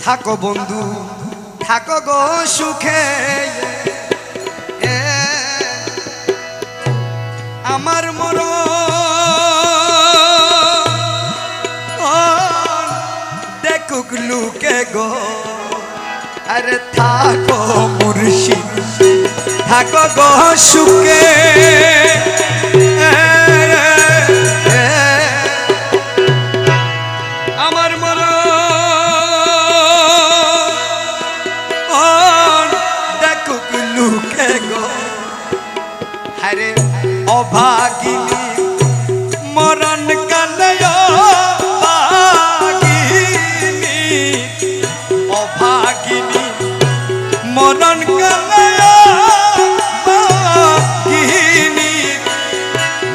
থাকো বন্ধু থাকো গো সুখে আমার মরণ দেখুক লুকে গো আরে থাকো মুর্শিদ থাকো গো সুখে আমার মরণ দেখুক লুকে গো আরে অভাগিনী মরণ কালে অভাগিনী মরণ কালে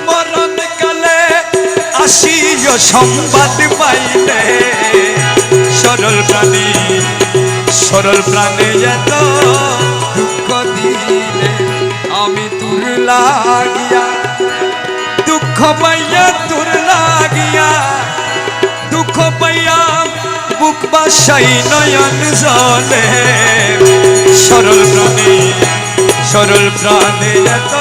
মরণ কালে আসিও সংবাদ পাইলে সরল প্রাণে এত দুঃখ দিলে আমি তোর লাগিয়া দুঃখ পাইয়া তোর লাগিয়া দুঃখ পাইয়া বুক বাসাই নয়ন জলে সরল প্রাণে এত